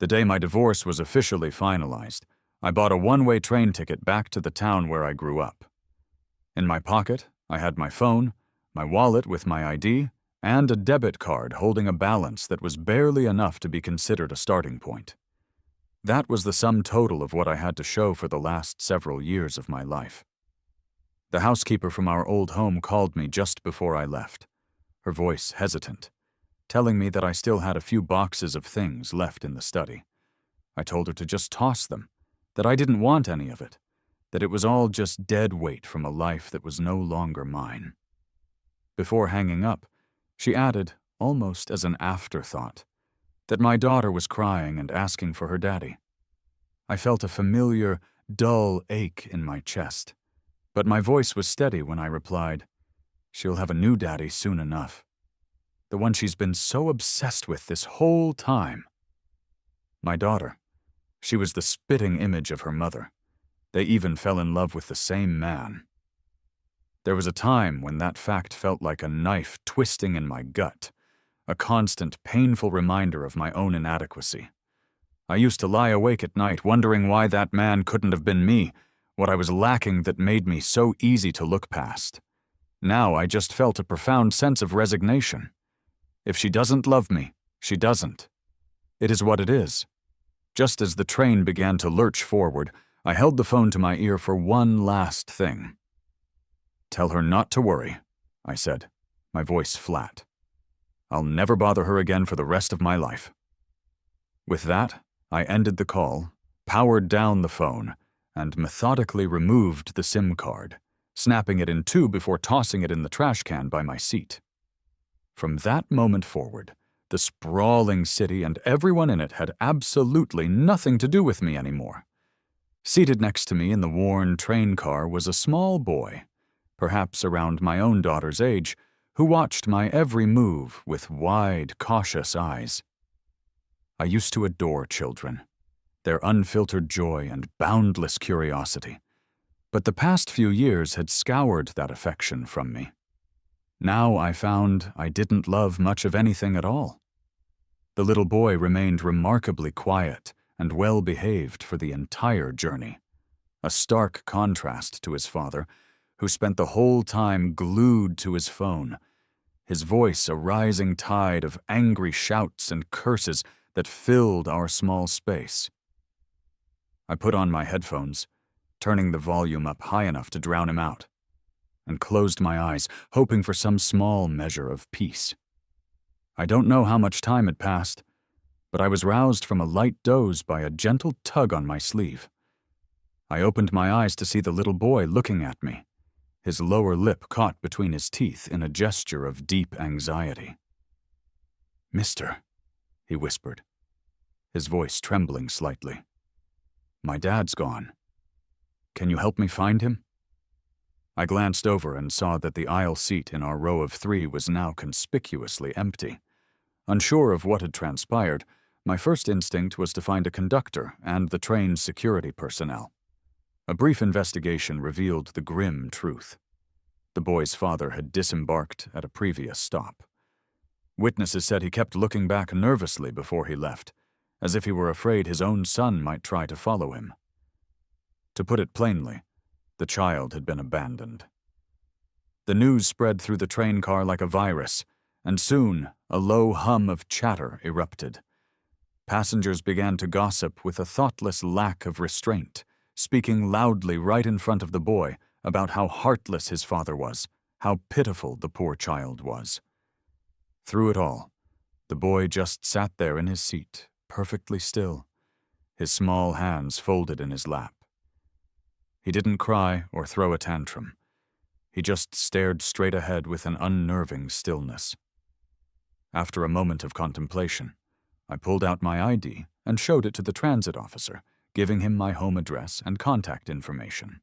The day my divorce was officially finalized, I bought a one-way train ticket back to the town where I grew up. In my pocket, I had my phone, my wallet with my ID, and a debit card holding a balance that was barely enough to be considered a starting point. That was the sum total of what I had to show for the last several years of my life. The housekeeper from our old home called me just before I left, her voice hesitant, telling me that I still had a few boxes of things left in the study. I told her to just toss them, that I didn't want any of it, that it was all just dead weight from a life that was no longer mine. Before hanging up, she added, almost as an afterthought, that my daughter was crying and asking for her daddy. I felt a familiar, dull ache in my chest, but my voice was steady when I replied, "She'll have a new daddy soon enough. The one she's been so obsessed with this whole time." My daughter, she was the spitting image of her mother. They even fell in love with the same man. There was a time when that fact felt like a knife twisting in my gut, a constant, painful reminder of my own inadequacy. I used to lie awake at night wondering why that man couldn't have been me, what I was lacking that made me so easy to look past. Now I just felt a profound sense of resignation. If she doesn't love me, she doesn't. It is what it is. Just as the train began to lurch forward, I held the phone to my ear for one last thing. "Tell her not to worry," I said, my voice flat. "I'll never bother her again for the rest of my life." With that, I ended the call, powered down the phone, and methodically removed the SIM card, snapping it in two before tossing it in the trash can by my seat. From that moment forward, the sprawling city and everyone in it had absolutely nothing to do with me anymore. Seated next to me in the worn train car was a small boy, perhaps around my own daughter's age, who watched my every move with wide, cautious eyes. I used to adore children, their unfiltered joy and boundless curiosity, but the past few years had scoured that affection from me. Now I found I didn't love much of anything at all. The little boy remained remarkably quiet and well-behaved for the entire journey, a stark contrast to his father, who spent the whole time glued to his phone, his voice a rising tide of angry shouts and curses that filled our small space. I put on my headphones, turning the volume up high enough to drown him out, and closed my eyes, hoping for some small measure of peace. I don't know how much time had passed, but I was roused from a light doze by a gentle tug on my sleeve. I opened my eyes to see the little boy looking at me, his lower lip caught between his teeth in a gesture of deep anxiety. "Mister," he whispered, his voice trembling slightly. "My dad's gone. Can you help me find him?" I glanced over and saw that the aisle seat in our row of 3 was now conspicuously empty. Unsure of what had transpired, my first instinct was to find a conductor and the train's security personnel. A brief investigation revealed the grim truth. The boy's father had disembarked at a previous stop. Witnesses said he kept looking back nervously before he left, as if he were afraid his own son might try to follow him. To put it plainly, the child had been abandoned. The news spread through the train car like a virus, and soon a low hum of chatter erupted. Passengers began to gossip with a thoughtless lack of restraint, speaking loudly right in front of the boy about how heartless his father was, how pitiful the poor child was. Through it all, the boy just sat there in his seat, perfectly still, his small hands folded in his lap. He didn't cry or throw a tantrum. He just stared straight ahead with an unnerving stillness. After a moment of contemplation, I pulled out my ID and showed it to the transit officer, giving him my home address and contact information.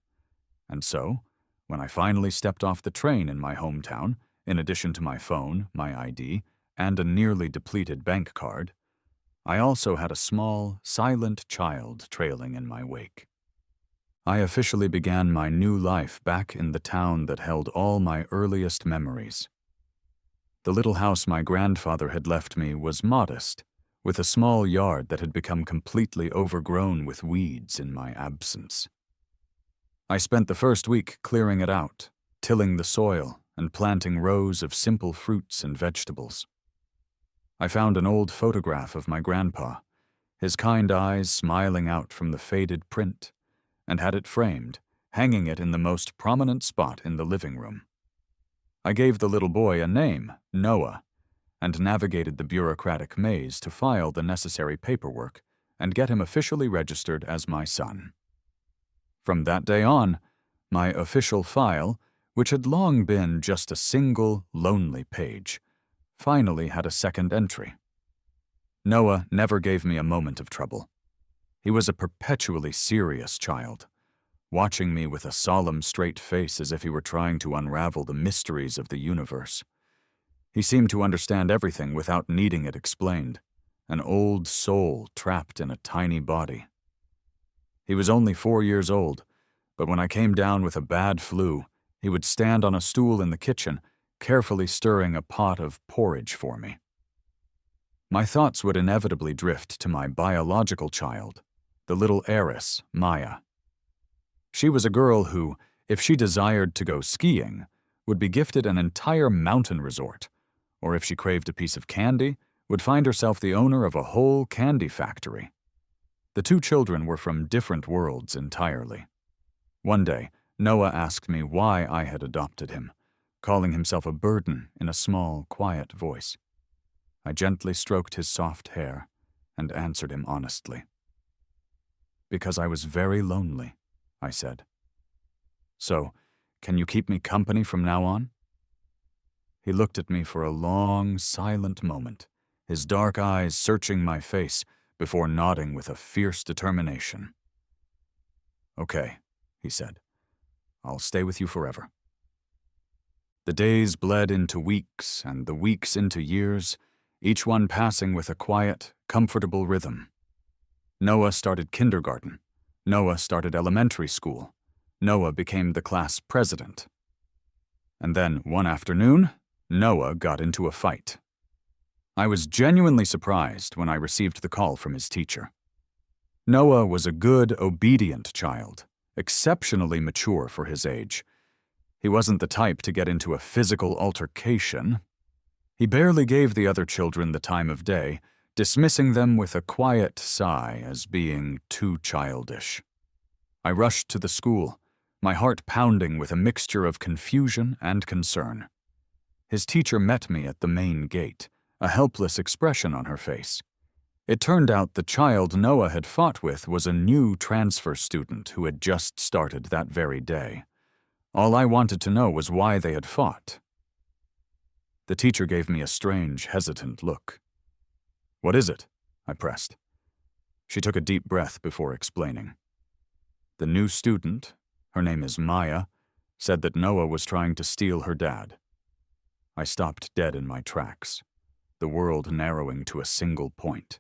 And so, when I finally stepped off the train in my hometown, in addition to my phone, my ID, and a nearly depleted bank card, I also had a small, silent child trailing in my wake. I officially began my new life back in the town that held all my earliest memories. The little house my grandfather had left me was modest, with a small yard that had become completely overgrown with weeds in my absence. I spent the first week clearing it out, tilling the soil, and planting rows of simple fruits and vegetables. I found an old photograph of my grandpa, his kind eyes smiling out from the faded print, and had it framed, hanging it in the most prominent spot in the living room. I gave the little boy a name, Noah, and navigated the bureaucratic maze to file the necessary paperwork and get him officially registered as my son. From that day on, my official file, which had long been just a single, lonely page, finally had a second entry. Noah never gave me a moment of trouble. He was a perpetually serious child, watching me with a solemn, straight face as if he were trying to unravel the mysteries of the universe. He seemed to understand everything without needing it explained, an old soul trapped in a tiny body. He was only 4 years old, but when I came down with a bad flu, he would stand on a stool in the kitchen, carefully stirring a pot of porridge for me. My thoughts would inevitably drift to my biological child, the little heiress, Maya. She was a girl who, if she desired to go skiing, would be gifted an entire mountain resort, or if she craved a piece of candy, would find herself the owner of a whole candy factory. The two children were from different worlds entirely. One day, Noah asked me why I had adopted him, calling himself a burden in a small, quiet voice. I gently stroked his soft hair and answered him honestly. "Because I was very lonely," I said. "So, can you keep me company from now on?" He looked at me for a long, silent moment, his dark eyes searching my face before nodding with a fierce determination. "Okay," he said. "I'll stay with you forever." The days bled into weeks and the weeks into years, each one passing with a quiet, comfortable rhythm. Noah started kindergarten. Noah started elementary school. Noah became the class president. And then, one afternoon, Noah got into a fight. I was genuinely surprised when I received the call from his teacher. Noah was a good, obedient child, exceptionally mature for his age. He wasn't the type to get into a physical altercation. He barely gave the other children the time of day, dismissing them with a quiet sigh as being too childish. I rushed to the school, my heart pounding with a mixture of confusion and concern. His teacher met me at the main gate, a helpless expression on her face. It turned out the child Noah had fought with was a new transfer student who had just started that very day. All I wanted to know was why they had fought. The teacher gave me a strange, hesitant look. "What is it?" I pressed. She took a deep breath before explaining. "The new student, her name is Maya, said that Noah was trying to steal her dad." I stopped dead in my tracks, the world narrowing to a single point.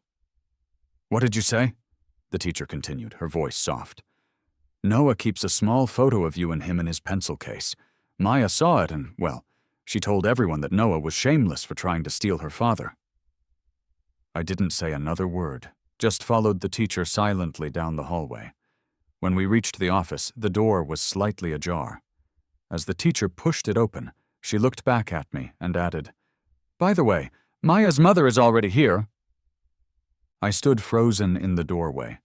"What did you say?" the teacher continued, her voice soft. "Noah keeps a small photo of you and him in his pencil case. Maya saw it and, well, she told everyone that Noah was shameless for trying to steal her father." I didn't say another word, just followed the teacher silently down the hallway. When we reached the office, the door was slightly ajar. As the teacher pushed it open, she looked back at me and added, "By the way, Maya's mother is already here." I stood frozen in the doorway,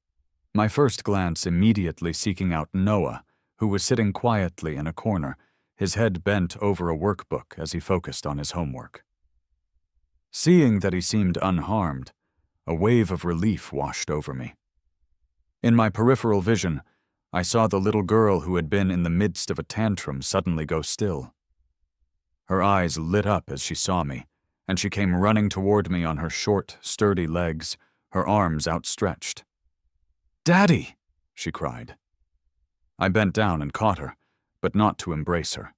my first glance immediately seeking out Noah, who was sitting quietly in a corner, his head bent over a workbook as he focused on his homework. Seeing that he seemed unharmed, a wave of relief washed over me. In my peripheral vision, I saw the little girl who had been in the midst of a tantrum suddenly go still. Her eyes lit up as she saw me, and she came running toward me on her short, sturdy legs, her arms outstretched. "Daddy!" she cried. I bent down and caught her, but not to embrace her.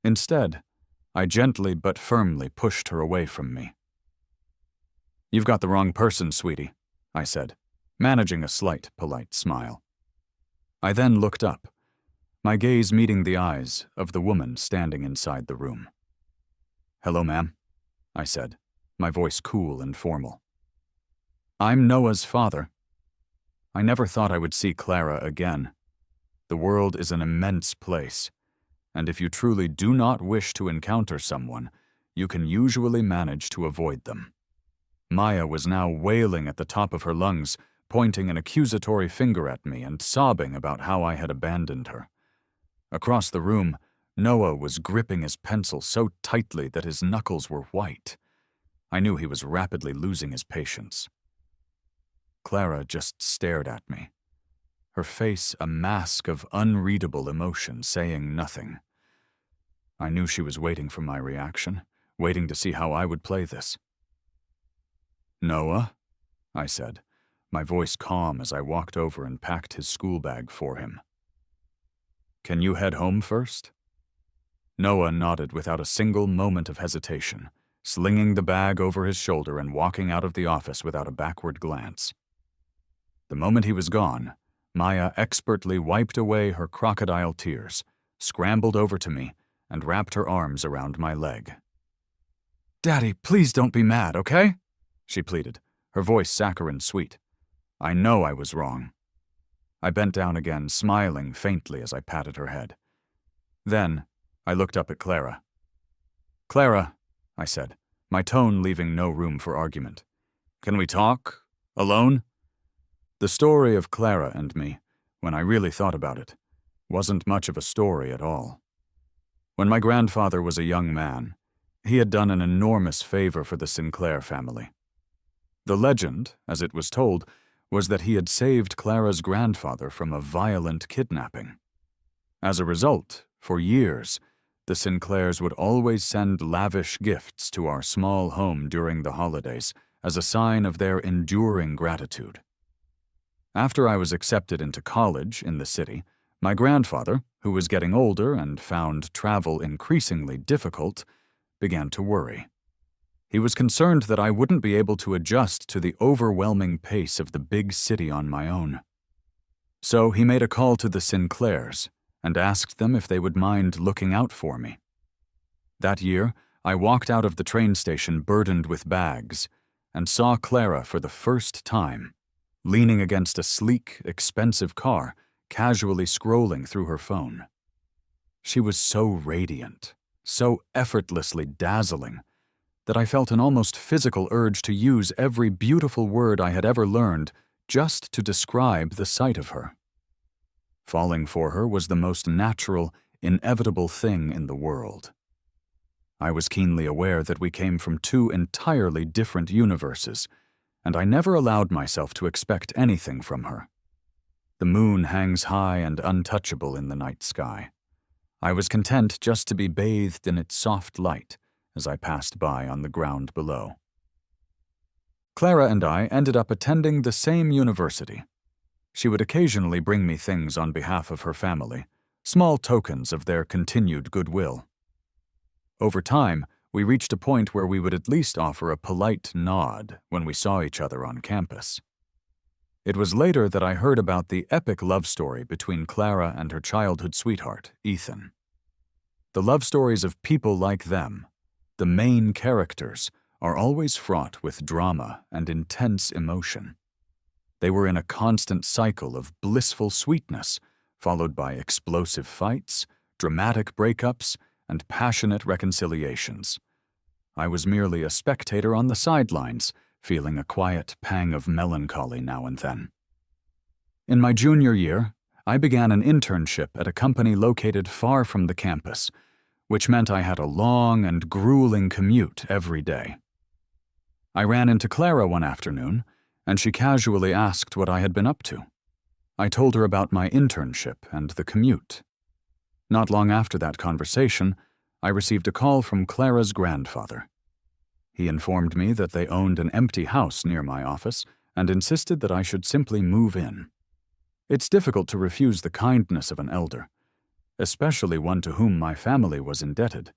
Instead, I gently but firmly pushed her away from me. "You've got the wrong person, sweetie," I said, managing a slight, polite smile. I then looked up, my gaze meeting the eyes of the woman standing inside the room. "Hello, ma'am," I said, my voice cool and formal. I'm Noah's father. I never thought I would see Clara again. The world is an immense place, and if you truly do not wish to encounter someone, you can usually manage to avoid them. Maya was now wailing at the top of her lungs, pointing an accusatory finger at me and sobbing about how I had abandoned her. Across the room, Noah was gripping his pencil so tightly that his knuckles were white. I knew he was rapidly losing his patience. Clara just stared at me, her face a mask of unreadable emotion, saying nothing. I knew she was waiting for my reaction, waiting to see how I would play this. "Noah," I said, my voice calm as I walked over and packed his school bag for him. "Can you head home first?" Noah nodded without a single moment of hesitation, slinging the bag over his shoulder and walking out of the office without a backward glance. The moment he was gone, Maya expertly wiped away her crocodile tears, scrambled over to me, and wrapped her arms around my leg. "Daddy, please don't be mad, okay?" she pleaded, her voice saccharine sweet. I know I was wrong. I bent down again, smiling faintly as I patted her head. Then, I looked up at Clara. "Clara," I said, my tone leaving no room for argument. "Can we talk? Alone?" The story of Clara and me, when I really thought about it, wasn't much of a story at all. When my grandfather was a young man, he had done an enormous favor for the Sinclair family. The legend, as it was told, was that he had saved Clara's grandfather from a violent kidnapping. As a result, for years, the Sinclairs would always send lavish gifts to our small home during the holidays as a sign of their enduring gratitude. After I was accepted into college in the city, my grandfather, who was getting older and found travel increasingly difficult, began to worry. He was concerned that I wouldn't be able to adjust to the overwhelming pace of the big city on my own. So he made a call to the Sinclairs and asked them if they would mind looking out for me. That year, I walked out of the train station burdened with bags and saw Clara for the first time, leaning against a sleek, expensive car, casually scrolling through her phone. She was so radiant, so effortlessly dazzling, that I felt an almost physical urge to use every beautiful word I had ever learned just to describe the sight of her. Falling for her was the most natural, inevitable thing in the world. I was keenly aware that we came from two entirely different universes, and I never allowed myself to expect anything from her. The moon hangs high and untouchable in the night sky. I was content just to be bathed in its soft light as I passed by on the ground below. Clara and I ended up attending the same university. She would occasionally bring me things on behalf of her family, small tokens of their continued goodwill. Over time, we reached a point where we would at least offer a polite nod when we saw each other on campus. It was later that I heard about the epic love story between Clara and her childhood sweetheart, Ethan. The love stories of people like them, the main characters, are always fraught with drama and intense emotion. They were in a constant cycle of blissful sweetness, followed by explosive fights, dramatic breakups, and passionate reconciliations. I was merely a spectator on the sidelines, feeling a quiet pang of melancholy now and then. In my junior year, I began an internship at a company located far from the campus, which meant I had a long and grueling commute every day. I ran into Clara one afternoon, and she casually asked what I had been up to. I told her about my internship and the commute. Not long after that conversation, I received a call from Clara's grandfather. He informed me that they owned an empty house near my office and insisted that I should simply move in. It's difficult to refuse the kindness of an elder, especially one to whom my family was indebted,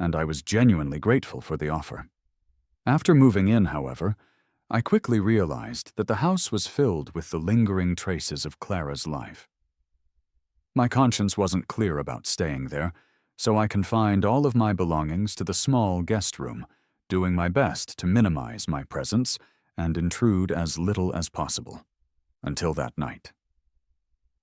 and I was genuinely grateful for the offer. After moving in, however, I quickly realized that the house was filled with the lingering traces of Clara's life. My conscience wasn't clear about staying there, so I confined all of my belongings to the small guest room, doing my best to minimize my presence and intrude as little as possible. Until that night.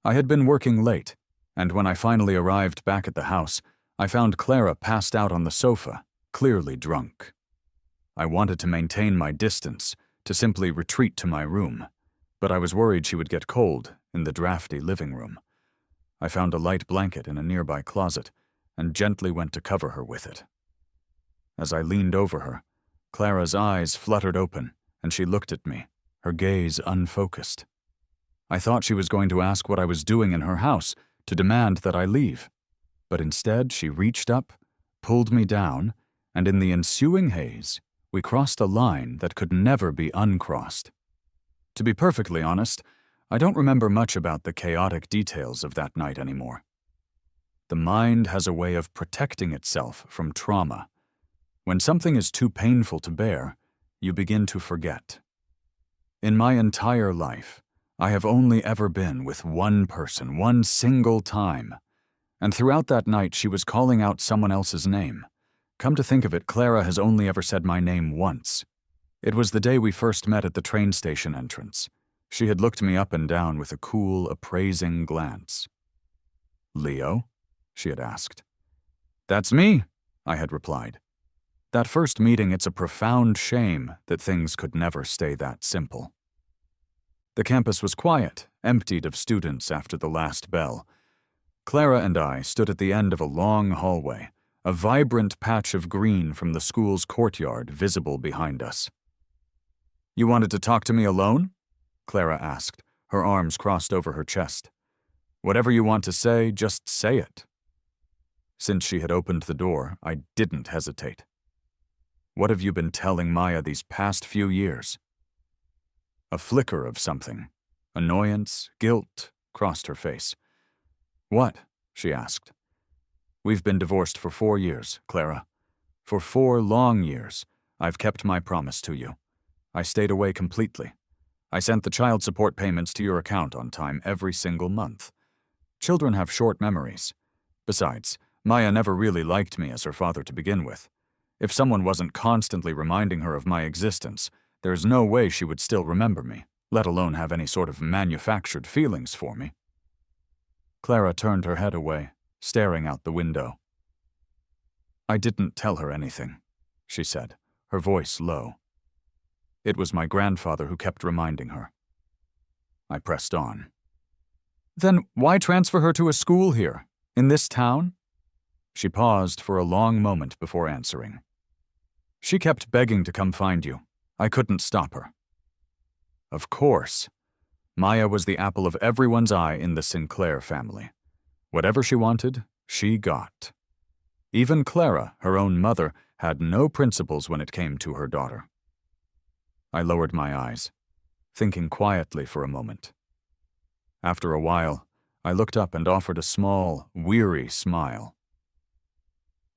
I had been working late, and when I finally arrived back at the house, I found Clara passed out on the sofa, clearly drunk. I wanted to maintain my distance, to simply retreat to my room, but I was worried she would get cold in the drafty living room. I found a light blanket in a nearby closet and gently went to cover her with it. As I leaned over her, Clara's eyes fluttered open and she looked at me, her gaze unfocused. I thought she was going to ask what I was doing in her house, to demand that I leave. But instead, she reached up, pulled me down, and in the ensuing haze, we crossed a line that could never be uncrossed. To be perfectly honest, I don't remember much about the chaotic details of that night anymore. The mind has a way of protecting itself from trauma. When something is too painful to bear, you begin to forget. In my entire life, I have only ever been with one person, one single time. And throughout that night, she was calling out someone else's name. Come to think of it, Clara has only ever said my name once. It was the day we first met at the train station entrance. She had looked me up and down with a cool, appraising glance. "Leo?" she had asked. "That's me," I had replied. That first meeting, it's a profound shame that things could never stay that simple. The campus was quiet, emptied of students after the last bell. Clara and I stood at the end of a long hallway, a vibrant patch of green from the school's courtyard visible behind us. "You wanted to talk to me alone?" Clara asked, her arms crossed over her chest. "Whatever you want to say, just say it." Since she had opened the door, I didn't hesitate. "What have you been telling Maya these past few years?" A flicker of something, annoyance, guilt, crossed her face. "What?" she asked. "We've been divorced for 4 years, Clara. For 4 long years, I've kept my promise to you. I stayed away completely. I sent the child support payments to your account on time every single month. Children have short memories. Besides, Maya never really liked me as her father to begin with. If someone wasn't constantly reminding her of my existence, there's no way she would still remember me, let alone have any sort of manufactured feelings for me." Clara turned her head away, staring out the window. "I didn't tell her anything," she said, her voice low. "It was my grandfather who kept reminding her." I pressed on. "Then why transfer her to a school here, in this town?" She paused for a long moment before answering. "She kept begging to come find you. I couldn't stop her." Of course. Maya was the apple of everyone's eye in the Sinclair family. Whatever she wanted, she got. Even Clara, her own mother, had no principles when it came to her daughter. I lowered my eyes, thinking quietly for a moment. After a while, I looked up and offered a small, weary smile.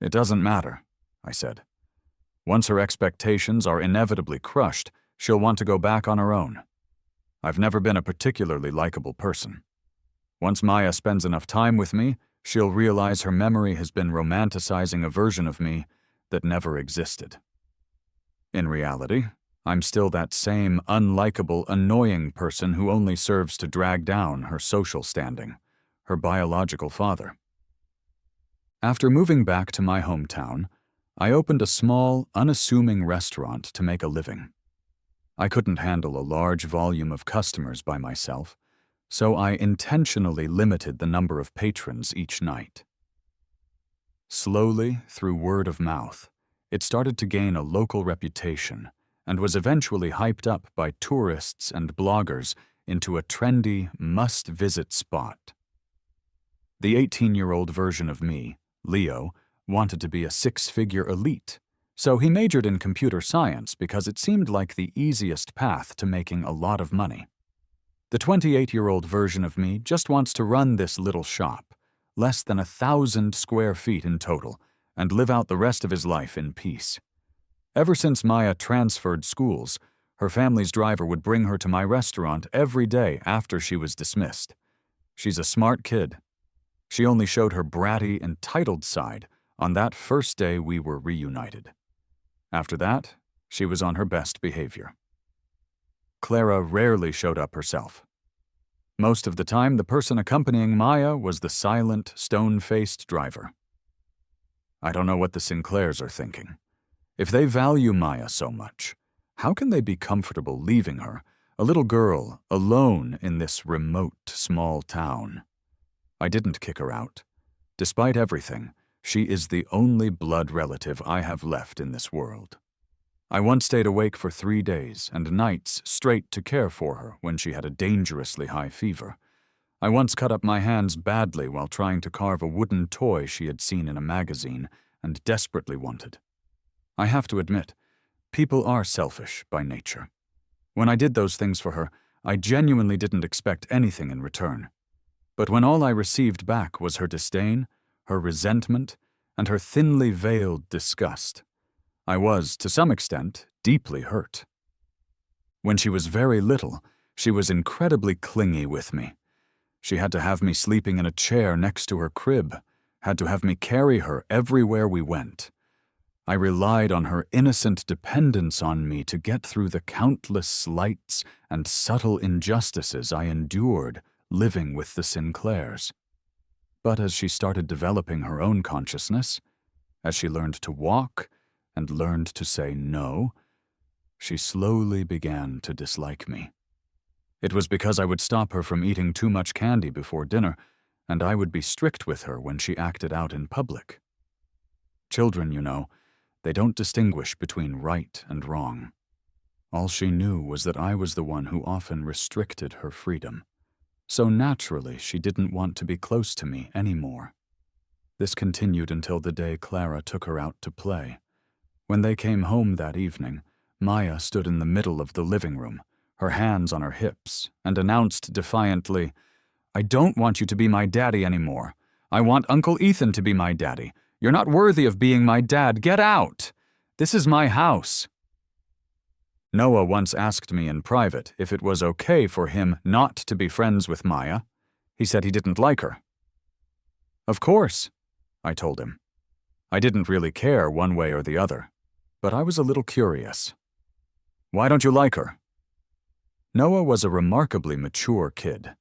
"It doesn't matter," I said. "Once her expectations are inevitably crushed, she'll want to go back on her own. I've never been a particularly likable person. Once Maya spends enough time with me, she'll realize her memory has been romanticizing a version of me that never existed. In reality, I'm still that same unlikable, annoying person who only serves to drag down her social standing, her biological father." After moving back to my hometown, I opened a small, unassuming restaurant to make a living. I couldn't handle a large volume of customers by myself, so I intentionally limited the number of patrons each night. Slowly, through word of mouth, it started to gain a local reputation and was eventually hyped up by tourists and bloggers into a trendy, must-visit spot. The 18-year-old version of me, Leo, wanted to be a 6-figure elite, so he majored in computer science because it seemed like the easiest path to making a lot of money. The 28-year-old version of me just wants to run this little shop, less than 1,000 square feet in total, and live out the rest of his life in peace. Ever since Maya transferred schools, her family's driver would bring her to my restaurant every day after she was dismissed. She's a smart kid. She only showed her bratty, entitled side on that first day we were reunited. After that, she was on her best behavior. Clara rarely showed up herself. Most of the time, the person accompanying Maya was the silent, stone-faced driver. I don't know what the Sinclairs are thinking. If they value Maya so much, how can they be comfortable leaving her, a little girl, alone in this remote, small town? I didn't kick her out. Despite everything, she is the only blood relative I have left in this world. I once stayed awake for 3 days and nights straight to care for her when she had a dangerously high fever. I once cut up my hands badly while trying to carve a wooden toy she had seen in a magazine and desperately wanted. I have to admit, people are selfish by nature. When I did those things for her, I genuinely didn't expect anything in return. But when all I received back was her disdain, her resentment, and her thinly veiled disgust, I was, to some extent, deeply hurt. When she was very little, she was incredibly clingy with me. She had to have me sleeping in a chair next to her crib, had to have me carry her everywhere we went. I relied on her innocent dependence on me to get through the countless slights and subtle injustices I endured living with the Sinclairs. But as she started developing her own consciousness, as she learned to walk and learned to say no, she slowly began to dislike me. It was because I would stop her from eating too much candy before dinner, and I would be strict with her when she acted out in public. Children, you know, they don't distinguish between right and wrong. All she knew was that I was the one who often restricted her freedom. So naturally, she didn't want to be close to me anymore. This continued until the day Clara took her out to play. When they came home that evening, Maya stood in the middle of the living room, her hands on her hips, and announced defiantly, "I don't want you to be my daddy anymore. I want Uncle Ethan to be my daddy. You're not worthy of being my dad. Get out! This is my house." Noah once asked me in private if it was okay for him not to be friends with Maya. He said he didn't like her. "Of course," I told him. I didn't really care one way or the other, but I was a little curious. "Why don't you like her?" Noah was a remarkably mature kid.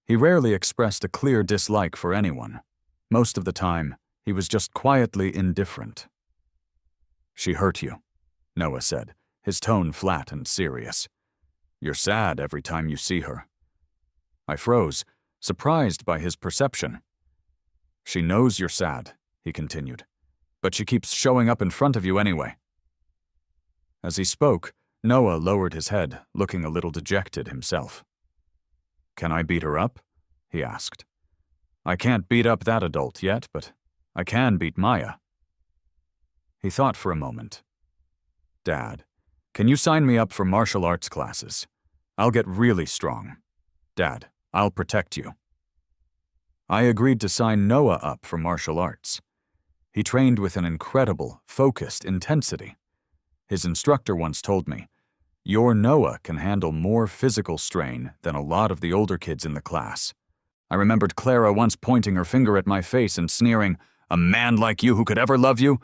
He rarely expressed a clear dislike for anyone. Most of the time, he was just quietly indifferent. "She hurt you," Noah said, his tone flat and serious. "You're sad every time you see her." I froze, surprised by his perception. "She knows you're sad," he continued, "but she keeps showing up in front of you anyway." As he spoke, Noah lowered his head, looking a little dejected himself. "Can I beat her up?" he asked. "I can't beat up that adult yet, but I can beat Maya." He thought for a moment. "Dad, can you sign me up for martial arts classes? I'll get really strong. Dad, I'll protect you." I agreed to sign Noah up for martial arts. He trained with an incredible, focused intensity. His instructor once told me, "Your Noah can handle more physical strain than a lot of the older kids in the class." I remembered Clara once pointing her finger at my face and sneering, "A man like you who could ever love you?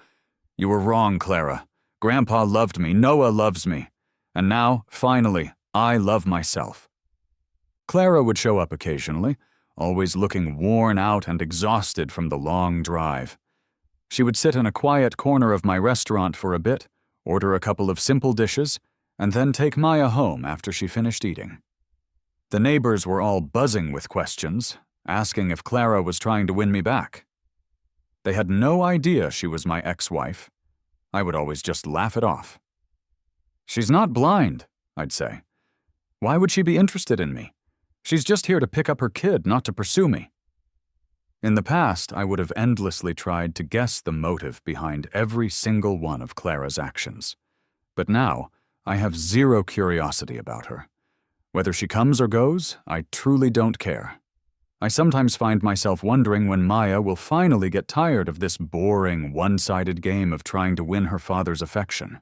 You were wrong, Clara. Grandpa loved me, Noah loves me. And now, finally, I love myself." Clara would show up occasionally, always looking worn out and exhausted from the long drive. She would sit in a quiet corner of my restaurant for a bit, order a couple of simple dishes, and then take Maya home after she finished eating. The neighbors were all buzzing with questions, asking if Clara was trying to win me back. They had no idea she was my ex-wife. I would always just laugh it off. "She's not blind," I'd say. "Why would she be interested in me? She's just here to pick up her kid, not to pursue me." In the past, I would have endlessly tried to guess the motive behind every single one of Clara's actions. But now, I have zero curiosity about her. Whether she comes or goes, I truly don't care. I sometimes find myself wondering when Maya will finally get tired of this boring, one-sided game of trying to win her father's affection.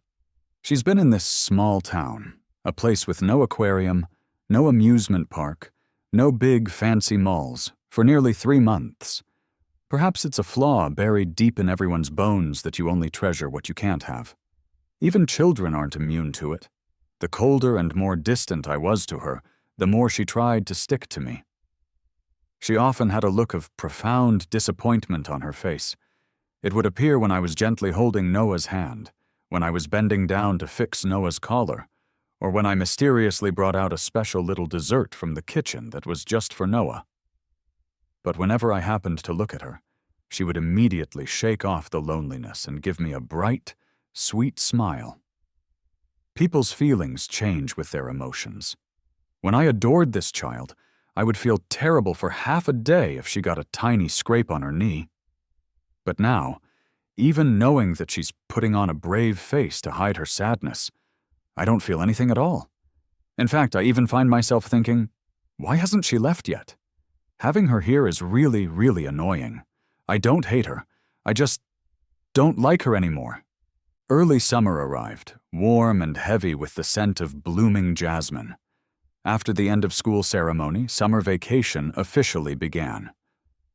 She's been in this small town, a place with no aquarium, no amusement park, no big fancy malls, for nearly 3 months. Perhaps it's a flaw buried deep in everyone's bones that you only treasure what you can't have. Even children aren't immune to it. The colder and more distant I was to her, the more she tried to stick to me. She often had a look of profound disappointment on her face. It would appear when I was gently holding Noah's hand, when I was bending down to fix Noah's collar, or when I mysteriously brought out a special little dessert from the kitchen that was just for Noah. But whenever I happened to look at her, she would immediately shake off the loneliness and give me a bright, sweet smile. People's feelings change with their emotions. When I adored this child, I would feel terrible for half a day if she got a tiny scrape on her knee. But now, even knowing that she's putting on a brave face to hide her sadness, I don't feel anything at all. In fact, I even find myself thinking, why hasn't she left yet? Having her here is really, really annoying. I don't hate her. I just don't like her anymore. Early summer arrived, warm and heavy with the scent of blooming jasmine. After the end-of-school ceremony, summer vacation officially began.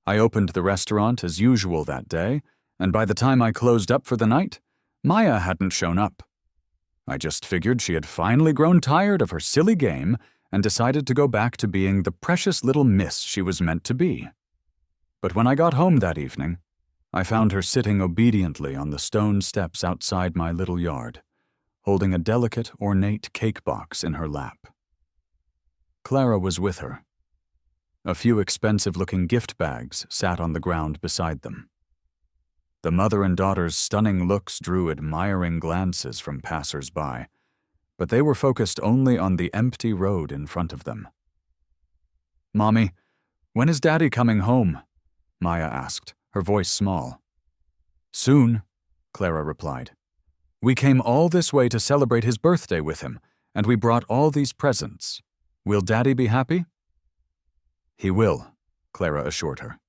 I opened the restaurant as usual that day, and by the time I closed up for the night, Maya hadn't shown up. I just figured she had finally grown tired of her silly game and decided to go back to being the precious little miss she was meant to be. But when I got home that evening, I found her sitting obediently on the stone steps outside my little yard, holding a delicate, ornate cake box in her lap. Clara was with her. A few expensive-looking gift bags sat on the ground beside them. The mother and daughter's stunning looks drew admiring glances from passers-by, but they were focused only on the empty road in front of them. "Mommy, when is Daddy coming home?" Maya asked, her voice small. "Soon," Clara replied. "We came all this way to celebrate his birthday with him, and we brought all these presents. Will Daddy be happy?" "He will," Clara assured her.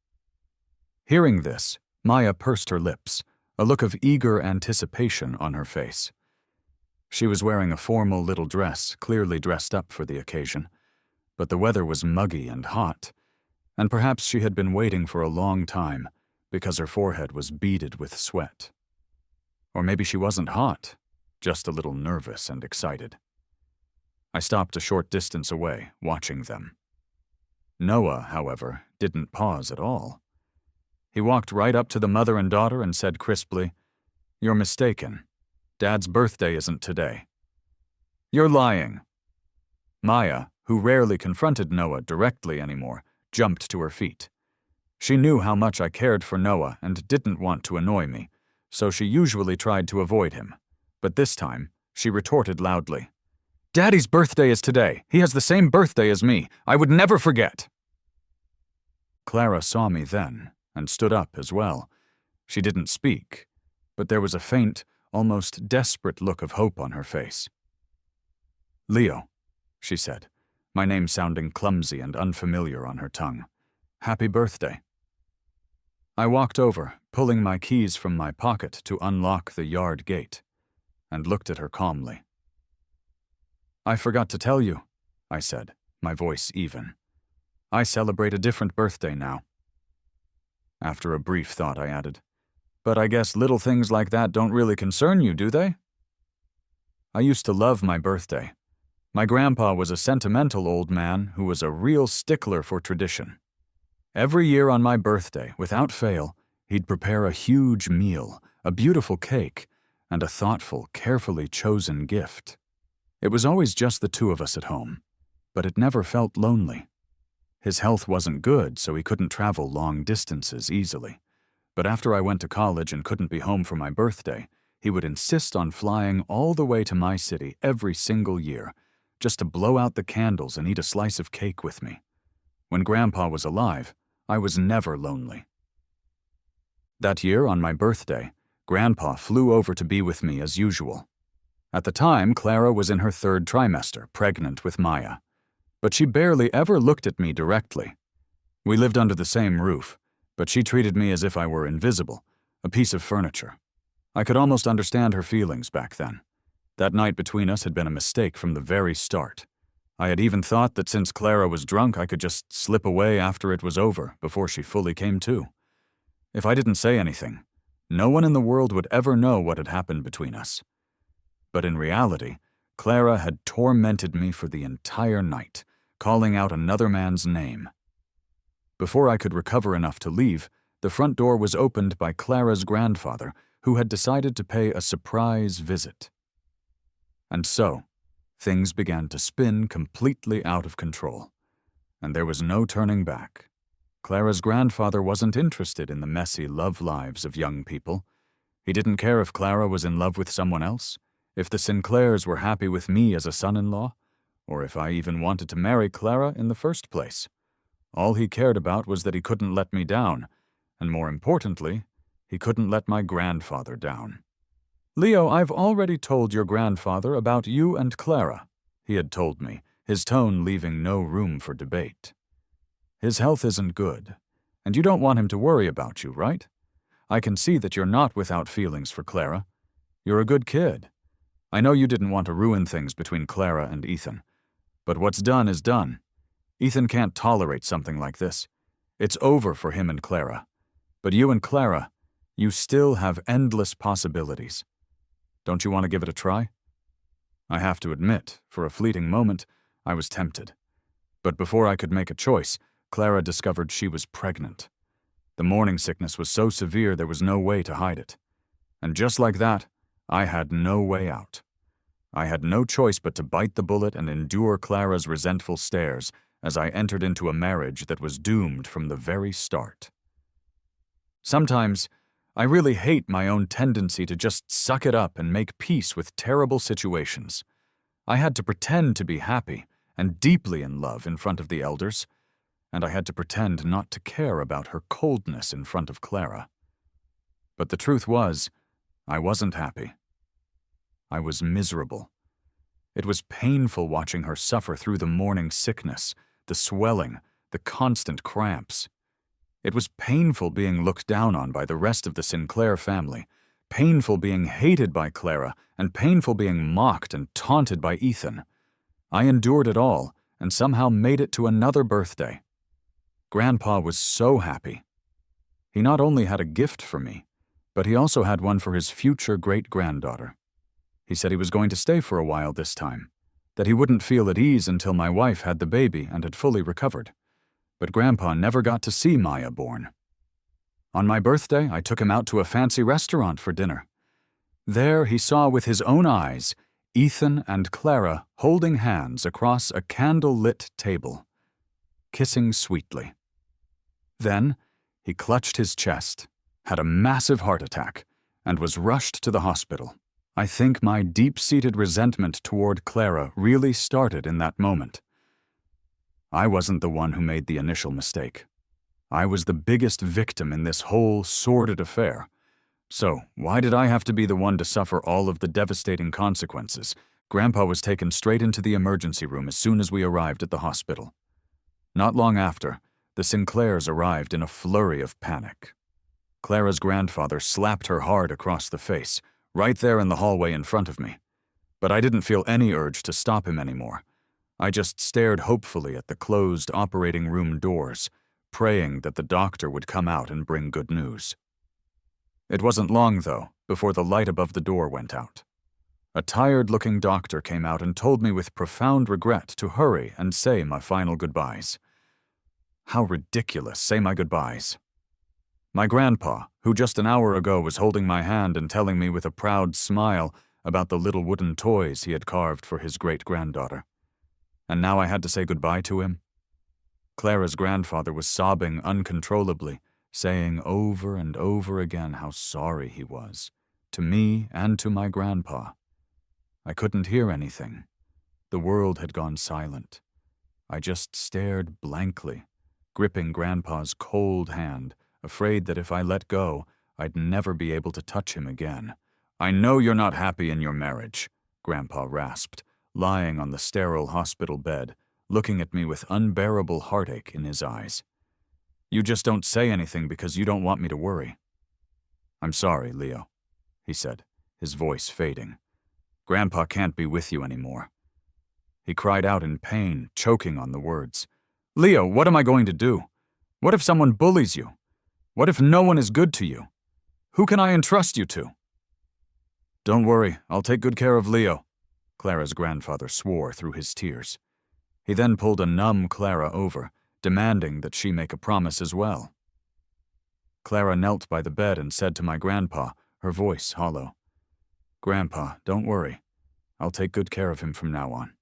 Hearing this, Maya pursed her lips, a look of eager anticipation on her face. She was wearing a formal little dress, clearly dressed up for the occasion, but the weather was muggy and hot, and perhaps she had been waiting for a long time because her forehead was beaded with sweat. Or maybe she wasn't hot, just a little nervous and excited. I stopped a short distance away, watching them. Noah, however, didn't pause at all. He walked right up to the mother and daughter and said crisply, "You're mistaken. Dad's birthday isn't today." "You're lying." Maya, who rarely confronted Noah directly anymore, jumped to her feet. She knew how much I cared for Noah and didn't want to annoy me, so she usually tried to avoid him. But this time, she retorted loudly, "Daddy's birthday is today. He has the same birthday as me. I would never forget." Clara saw me then and stood up as well. She didn't speak, but there was a faint, almost desperate look of hope on her face. "Leo," she said, my name sounding clumsy and unfamiliar on her tongue. "Happy birthday." I walked over, pulling my keys from my pocket to unlock the yard gate, and looked at her calmly. "I forgot to tell you," I said, my voice even. "I celebrate a different birthday now." After a brief thought, I added, "But I guess little things like that don't really concern you, do they?" I used to love my birthday. My grandpa was a sentimental old man who was a real stickler for tradition. Every year on my birthday, without fail, he'd prepare a huge meal, a beautiful cake, and a thoughtful, carefully chosen gift. It was always just the two of us at home, but it never felt lonely. His health wasn't good, so he couldn't travel long distances easily. But after I went to college and couldn't be home for my birthday, he would insist on flying all the way to my city every single year, just to blow out the candles and eat a slice of cake with me. When Grandpa was alive, I was never lonely. That year, on my birthday, Grandpa flew over to be with me as usual. At the time, Clara was in her 3rd trimester, pregnant with Maya. But she barely ever looked at me directly. We lived under the same roof, but she treated me as if I were invisible, a piece of furniture. I could almost understand her feelings back then. That night between us had been a mistake from the very start. I had even thought that since Clara was drunk, I could just slip away after it was over, before she fully came to. If I didn't say anything, no one in the world would ever know what had happened between us. But in reality, Clara had tormented me for the entire night, calling out another man's name. Before I could recover enough to leave, the front door was opened by Clara's grandfather, who had decided to pay a surprise visit. And so, things began to spin completely out of control, and there was no turning back. Clara's grandfather wasn't interested in the messy love lives of young people. He didn't care if Clara was in love with someone else, if the Sinclairs were happy with me as a son-in-law, or if I even wanted to marry Clara in the first place. All he cared about was that he couldn't let me down, and more importantly, he couldn't let my grandfather down. "Leo, I've already told your grandfather about you and Clara," he had told me, his tone leaving no room for debate. "His health isn't good, and you don't want him to worry about you, right? I can see that you're not without feelings for Clara. You're a good kid. I know you didn't want to ruin things between Clara and Ethan, but what's done is done. Ethan can't tolerate something like this. It's over for him and Clara. But you and Clara, you still have endless possibilities. Don't you want to give it a try?" I have to admit, for a fleeting moment, I was tempted. But before I could make a choice, Clara discovered she was pregnant. The morning sickness was so severe there was no way to hide it. And just like that, I had no way out. I had no choice but to bite the bullet and endure Clara's resentful stares as I entered into a marriage that was doomed from the very start. Sometimes, I really hate my own tendency to just suck it up and make peace with terrible situations. I had to pretend to be happy and deeply in love in front of the elders, and I had to pretend not to care about her coldness in front of Clara. But the truth was, I wasn't happy. I was miserable. It was painful watching her suffer through the morning sickness, the swelling, the constant cramps. It was painful being looked down on by the rest of the Sinclair family, painful being hated by Clara, and painful being mocked and taunted by Ethan. I endured it all and somehow made it to another birthday. Grandpa was so happy. He not only had a gift for me, but he also had one for his future great-granddaughter. He said he was going to stay for a while this time, that he wouldn't feel at ease until my wife had the baby and had fully recovered. But Grandpa never got to see Maya born. On my birthday, I took him out to a fancy restaurant for dinner. There he saw with his own eyes Ethan and Clara holding hands across a candle-lit table, kissing sweetly. Then he clutched his chest, had a massive heart attack, and was rushed to the hospital. I think my deep-seated resentment toward Clara really started in that moment. I wasn't the one who made the initial mistake. I was the biggest victim in this whole sordid affair. So, why did I have to be the one to suffer all of the devastating consequences? Grandpa was taken straight into the emergency room as soon as we arrived at the hospital. Not long after, the Sinclairs arrived in a flurry of panic. Clara's grandfather slapped her hard across the face, right there in the hallway in front of me. But I didn't feel any urge to stop him anymore. I just stared hopefully at the closed operating room doors, praying that the doctor would come out and bring good news. It wasn't long, though, before the light above the door went out. A tired-looking doctor came out and told me with profound regret to hurry and say my final goodbyes. How ridiculous, say my goodbyes. My grandpa, who just an hour ago was holding my hand and telling me with a proud smile about the little wooden toys he had carved for his great-granddaughter. And now I had to say goodbye to him? Clara's grandfather was sobbing uncontrollably, saying over and over again how sorry he was, to me and to my grandpa. I couldn't hear anything. The world had gone silent. I just stared blankly, gripping Grandpa's cold hand, afraid that if I let go, I'd never be able to touch him again. "I know you're not happy in your marriage," Grandpa rasped, lying on the sterile hospital bed, looking at me with unbearable heartache in his eyes. "You just don't say anything because you don't want me to worry." "I'm sorry, Leo," he said, his voice fading. "Grandpa can't be with you anymore." He cried out in pain, choking on the words. "Leo, what am I going to do? What if someone bullies you? What if no one is good to you? Who can I entrust you to?" "Don't worry, I'll take good care of Leo," Clara's grandfather swore through his tears. He then pulled a numb Clara over, demanding that she make a promise as well. Clara knelt by the bed and said to my grandpa, her voice hollow, "Grandpa, don't worry. I'll take good care of him from now on."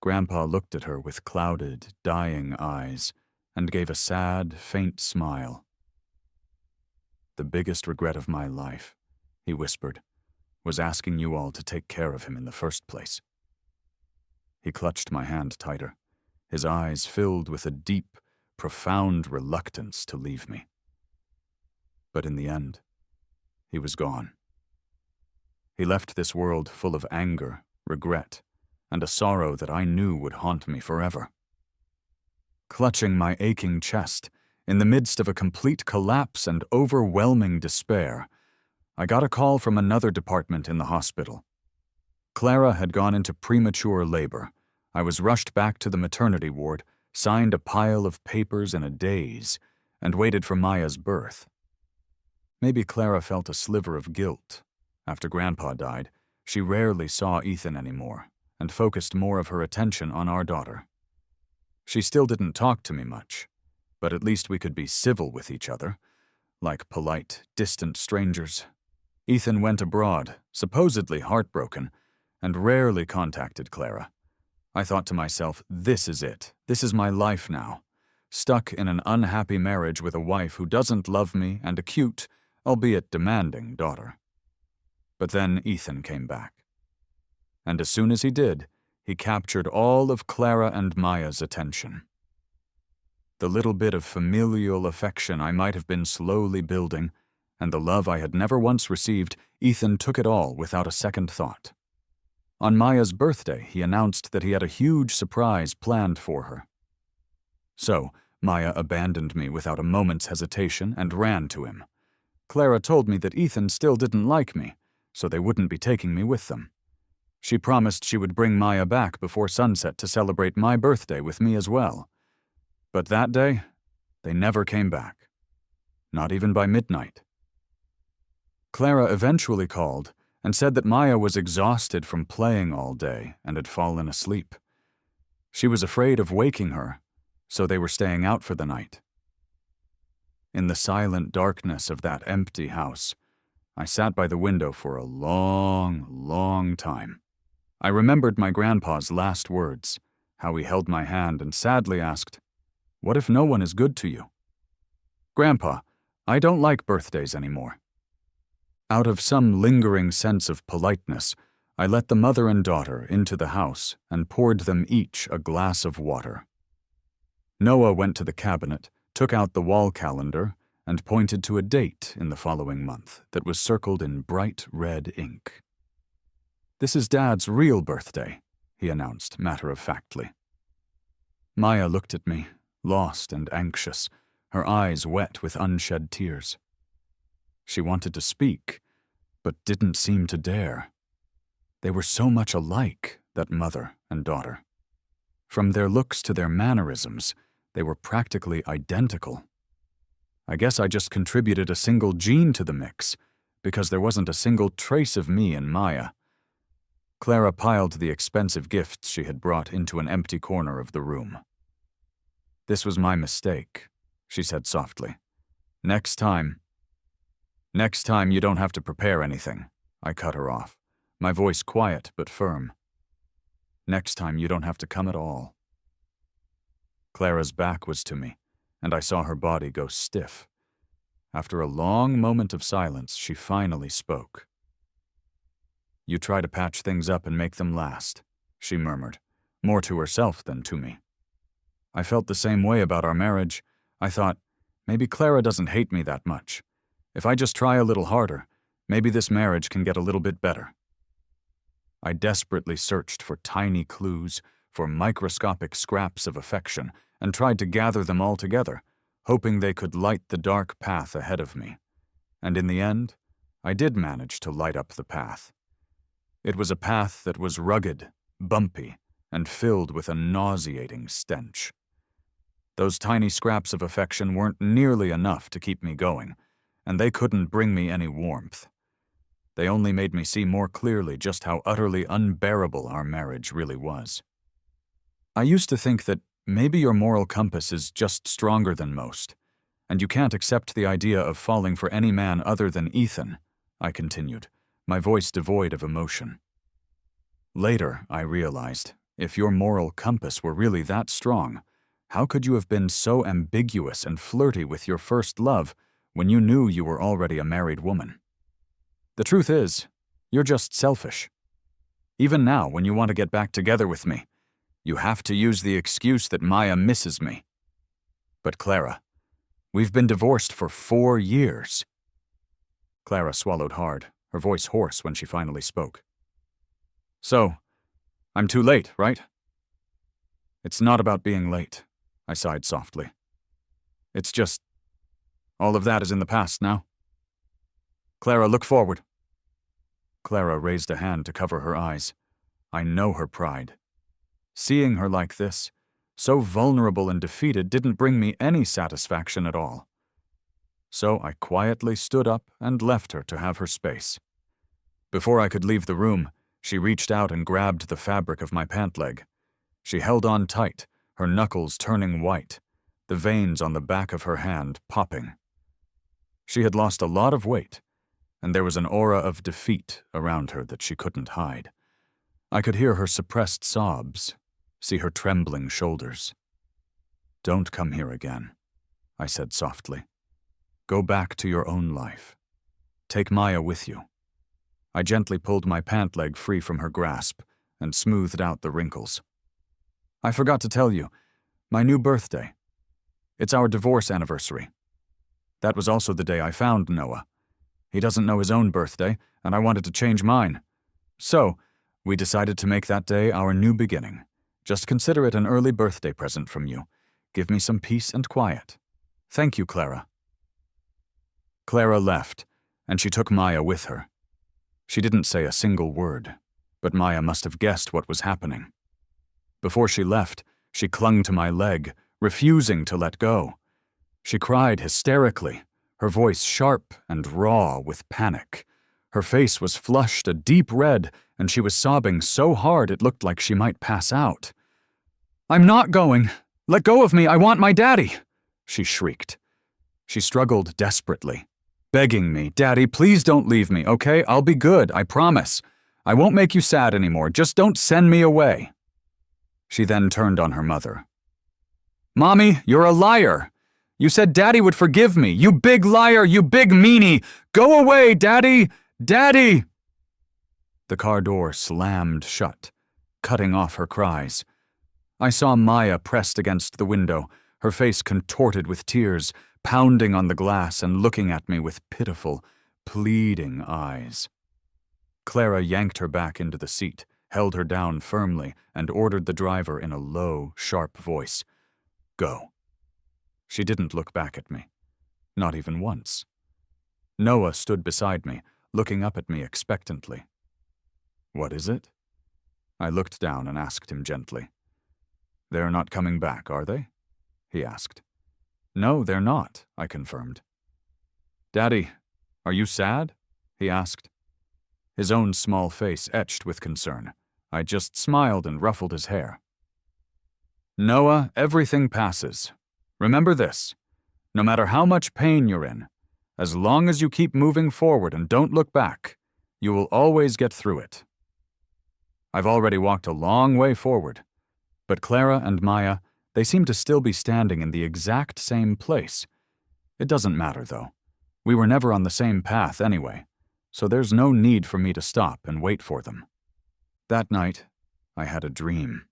Grandpa looked at her with clouded, dying eyes and gave a sad, faint smile. "The biggest regret of my life," he whispered, "was asking you all to take care of him in the first place." He clutched my hand tighter, his eyes filled with a deep, profound reluctance to leave me. But in the end, he was gone. He left this world full of anger, regret, and a sorrow that I knew would haunt me forever. Clutching my aching chest, in the midst of a complete collapse and overwhelming despair, I got a call from another department in the hospital. Clara had gone into premature labor. I was rushed back to the maternity ward, signed a pile of papers in a daze, and waited for Maya's birth. Maybe Clara felt a sliver of guilt. After Grandpa died, she rarely saw Ethan anymore, and focused more of her attention on our daughter. She still didn't talk to me much, but at least we could be civil with each other, like polite, distant strangers. Ethan went abroad, supposedly heartbroken, and rarely contacted Clara. I thought to myself, this is it. This is my life now. Stuck in an unhappy marriage with a wife who doesn't love me and a cute, albeit demanding, daughter. But then Ethan came back. And as soon as he did, he captured all of Clara and Maya's attention. The little bit of familial affection I might have been slowly building, and the love I had never once received, Ethan took it all without a second thought. On Maya's birthday, he announced that he had a huge surprise planned for her. So, Maya abandoned me without a moment's hesitation and ran to him. Clara told me that Ethan still didn't like me, so they wouldn't be taking me with them. She promised she would bring Maya back before sunset to celebrate my birthday with me as well. But that day, they never came back. Not even by midnight. Clara eventually called and said that Maya was exhausted from playing all day and had fallen asleep. She was afraid of waking her, so they were staying out for the night. In the silent darkness of that empty house, I sat by the window for a long, long time. I remembered my grandpa's last words, how he held my hand and sadly asked, "What if no one is good to you?" "Grandpa, I don't like birthdays anymore." Out of some lingering sense of politeness, I let the mother and daughter into the house and poured them each a glass of water. Noah went to the cabinet, took out the wall calendar, and pointed to a date in the following month that was circled in bright red ink. "This is Dad's real birthday," he announced matter-of-factly. Maya looked at me, lost and anxious, her eyes wet with unshed tears. She wanted to speak, but didn't seem to dare. They were so much alike, that mother and daughter. From their looks to their mannerisms, they were practically identical. I guess I just contributed a single gene to the mix, because there wasn't a single trace of me in Maya. Clara piled the expensive gifts she had brought into an empty corner of the room. "This was my mistake," she said softly. Next time you don't have to prepare anything," I cut her off, my voice quiet but firm. "Next time you don't have to come at all." Clara's back was to me, and I saw her body go stiff. After a long moment of silence, she finally spoke. "You try to patch things up and make them last," she murmured, more to herself than to me. I felt the same way about our marriage. I thought, maybe Clara doesn't hate me that much. If I just try a little harder, maybe this marriage can get a little bit better. I desperately searched for tiny clues, for microscopic scraps of affection, and tried to gather them all together, hoping they could light the dark path ahead of me. And in the end, I did manage to light up the path. It was a path that was rugged, bumpy, and filled with a nauseating stench. Those tiny scraps of affection weren't nearly enough to keep me going, and they couldn't bring me any warmth. They only made me see more clearly just how utterly unbearable our marriage really was. I used to think that maybe your moral compass is just stronger than most, and you can't accept the idea of falling for any man other than Ethan, I continued, my voice devoid of emotion. Later, I realized, if your moral compass were really that strong, how could you have been so ambiguous and flirty with your first love when you knew you were already a married woman? The truth is, you're just selfish. Even now, when you want to get back together with me, you have to use the excuse that Maya misses me. But Clara, we've been divorced for 4 years. Clara swallowed hard, her voice hoarse when she finally spoke. So, I'm too late, right? It's not about being late, I sighed softly. It's just, all of that is in the past now. Clara, look forward. Clara raised a hand to cover her eyes. I know her pride. Seeing her like this, so vulnerable and defeated, didn't bring me any satisfaction at all. So I quietly stood up and left her to have her space. Before I could leave the room, she reached out and grabbed the fabric of my pant leg. She held on tight, her knuckles turning white, the veins on the back of her hand popping. She had lost a lot of weight, and there was an aura of defeat around her that she couldn't hide. I could hear her suppressed sobs, see her trembling shoulders. Don't come here again, I said softly. Go back to your own life. Take Maya with you. I gently pulled my pant leg free from her grasp and smoothed out the wrinkles. I forgot to tell you, my new birthday. It's our divorce anniversary. That was also the day I found Noah. He doesn't know his own birthday, and I wanted to change mine. So, we decided to make that day our new beginning. Just consider it an early birthday present from you. Give me some peace and quiet. Thank you, Clara. Clara left, and she took Maya with her. She didn't say a single word, but Maya must have guessed what was happening. Before she left, she clung to my leg, refusing to let go. She cried hysterically, her voice sharp and raw with panic. Her face was flushed a deep red, and she was sobbing so hard it looked like she might pass out. "I'm not going! Let go of me! I want my daddy!" she shrieked. She struggled desperately, begging me, "Daddy, please don't leave me, okay? I'll be good, I promise. I won't make you sad anymore. Just don't send me away." She then turned on her mother. "Mommy, you're a liar! You said Daddy would forgive me. You big liar, you big meanie! Go away, Daddy! Daddy!" The car door slammed shut, cutting off her cries. I saw Maya pressed against the window, her face contorted with tears, pounding on the glass and looking at me with pitiful, pleading eyes. Clara yanked her back into the seat, held her down firmly, and ordered the driver in a low, sharp voice, "Go." She didn't look back at me, not even once. Noah stood beside me, looking up at me expectantly. "What is it?" I looked down and asked him gently. "They're not coming back, are they?" he asked. "No, they're not," I confirmed. "Daddy, are you sad?" he asked. His own small face etched with concern. I just smiled and ruffled his hair. "Noah, everything passes. Remember this. No matter how much pain you're in, as long as you keep moving forward and don't look back, you will always get through it." I've already walked a long way forward, but Clara and Maya, they seem to still be standing in the exact same place. It doesn't matter, though. We were never on the same path anyway, so there's no need for me to stop and wait for them. That night, I had a dream.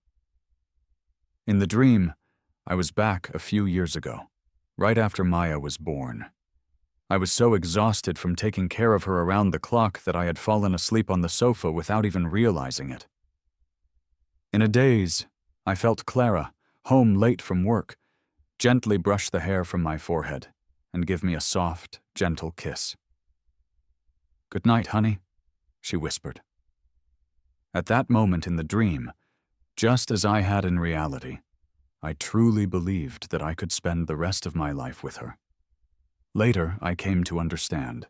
In the dream, I was back a few years ago, right after Maya was born. I was so exhausted from taking care of her around the clock that I had fallen asleep on the sofa without even realizing it. In a daze, I felt Clara, home late from work, gently brush the hair from my forehead and give me a soft, gentle kiss. "Good night, honey," she whispered. At that moment in the dream, just as I had in reality, I truly believed that I could spend the rest of my life with her. Later, I came to understand.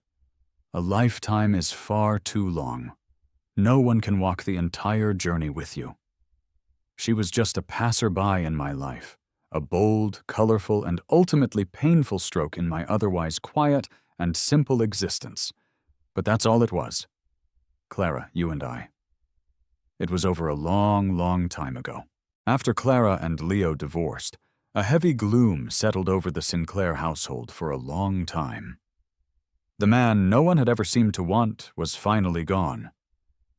A lifetime is far too long. No one can walk the entire journey with you. She was just a passerby in my life, a bold, colorful, and ultimately painful stroke in my otherwise quiet and simple existence. But that's all it was. Clara, you and I. It was over a long, long time ago. After Clara and Leo divorced, a heavy gloom settled over the Sinclair household for a long time. The man no one had ever seemed to want was finally gone,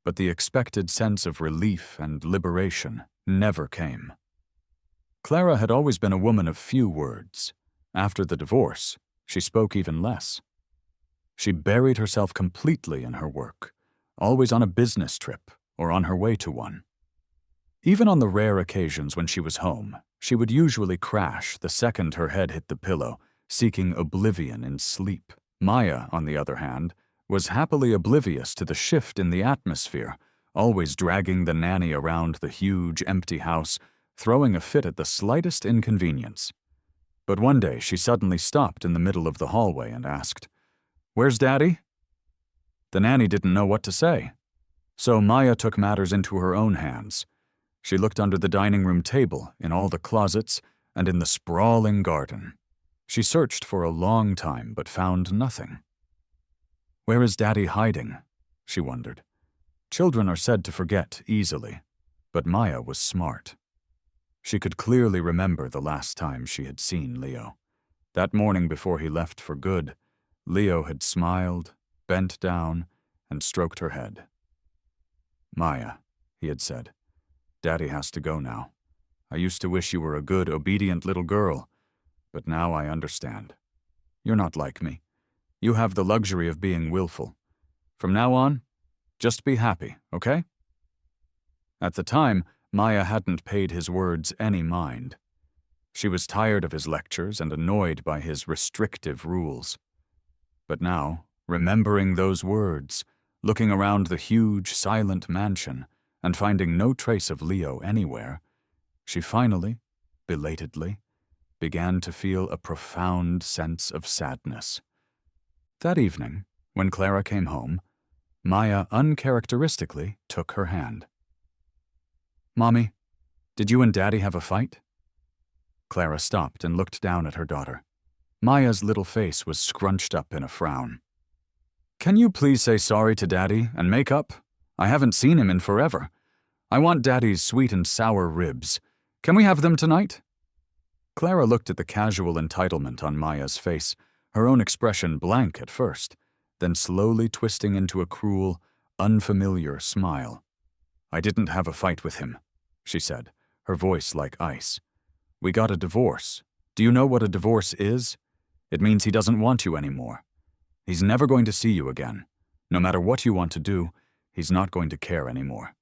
but the expected sense of relief and liberation never came. Clara had always been a woman of few words. After the divorce, she spoke even less. She buried herself completely in her work, always on a business trip or on her way to one. Even on the rare occasions when she was home, she would usually crash the second her head hit the pillow, seeking oblivion in sleep. Maya, on the other hand, was happily oblivious to the shift in the atmosphere, always dragging the nanny around the huge, empty house, throwing a fit at the slightest inconvenience. But one day she suddenly stopped in the middle of the hallway and asked, "Where's Daddy?" The nanny didn't know what to say, so Maya took matters into her own hands. She looked under the dining room table, in all the closets, and in the sprawling garden. She searched for a long time but found nothing. Where is Daddy hiding? She wondered. Children are said to forget easily, but Maya was smart. She could clearly remember the last time she had seen Leo. That morning before he left for good, Leo had smiled, bent down, and stroked her head. "Maya," he had said, "Daddy has to go now. I used to wish you were a good, obedient little girl, but now I understand. You're not like me. You have the luxury of being willful. From now on, just be happy, okay?" At the time, Maya hadn't paid his words any mind. She was tired of his lectures and annoyed by his restrictive rules. But now, remembering those words, looking around the huge, silent mansion, and finding no trace of Leo anywhere, she finally, belatedly, began to feel a profound sense of sadness. That evening, when Clara came home, Maya uncharacteristically took her hand. "Mommy, did you and Daddy have a fight?" Clara stopped and looked down at her daughter. Maya's little face was scrunched up in a frown. "Can you please say sorry to Daddy and make up? I haven't seen him in forever. I want Daddy's sweet and sour ribs. Can we have them tonight?" Clara looked at the casual entitlement on Maya's face, her own expression blank at first, then slowly twisting into a cruel, unfamiliar smile. "I didn't have a fight with him," she said, her voice like ice. "We got a divorce. Do you know what a divorce is? It means he doesn't want you anymore. He's never going to see you again. No matter what you want to do, he's not going to care anymore.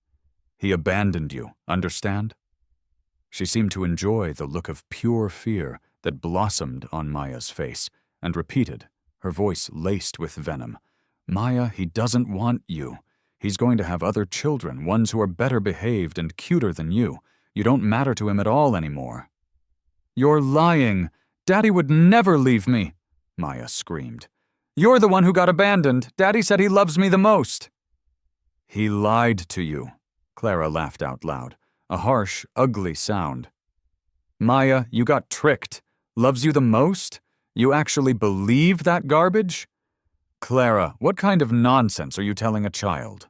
He abandoned you, understand?" She seemed to enjoy the look of pure fear that blossomed on Maya's face, and repeated, her voice laced with venom, "Maya, he doesn't want you. He's going to have other children, ones who are better behaved and cuter than you. You don't matter to him at all anymore." "You're lying. Daddy would never leave me," Maya screamed. "You're the one who got abandoned. Daddy said he loves me the most." "He lied to you," Clara laughed out loud, a harsh, ugly sound. "Maya, you got tricked. Loves you the most? You actually believe that garbage? Clara, what kind of nonsense are you telling a child?"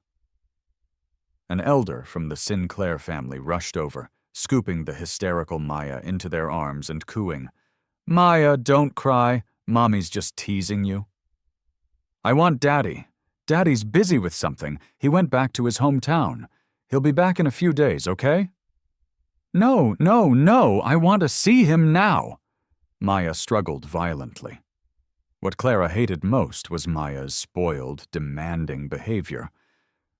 An elder from the Sinclair family rushed over, scooping the hysterical Maya into their arms and cooing, "Maya, don't cry. Mommy's just teasing you." "I want Daddy. Daddy's busy with something. He went back to his hometown. He'll be back in a few days, okay?" "No, no, no, I want to see him now." Maya struggled violently. What Clara hated most was Maya's spoiled, demanding behavior.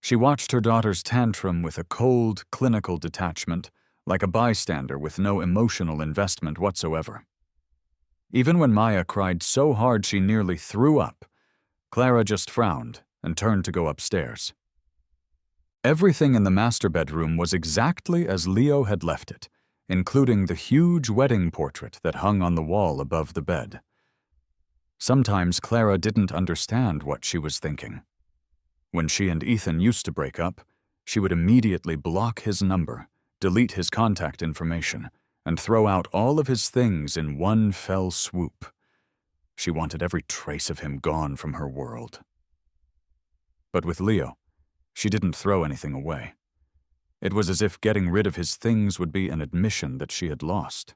She watched her daughter's tantrum with a cold, clinical detachment, like a bystander with no emotional investment whatsoever. Even when Maya cried so hard she nearly threw up, Clara just frowned and turned to go upstairs. Everything in the master bedroom was exactly as Leo had left it, including the huge wedding portrait that hung on the wall above the bed. Sometimes Clara didn't understand what she was thinking. When she and Ethan used to break up, she would immediately block his number, delete his contact information, and throw out all of his things in one fell swoop. She wanted every trace of him gone from her world. But with Leo, she didn't throw anything away. It was as if getting rid of his things would be an admission that she had lost.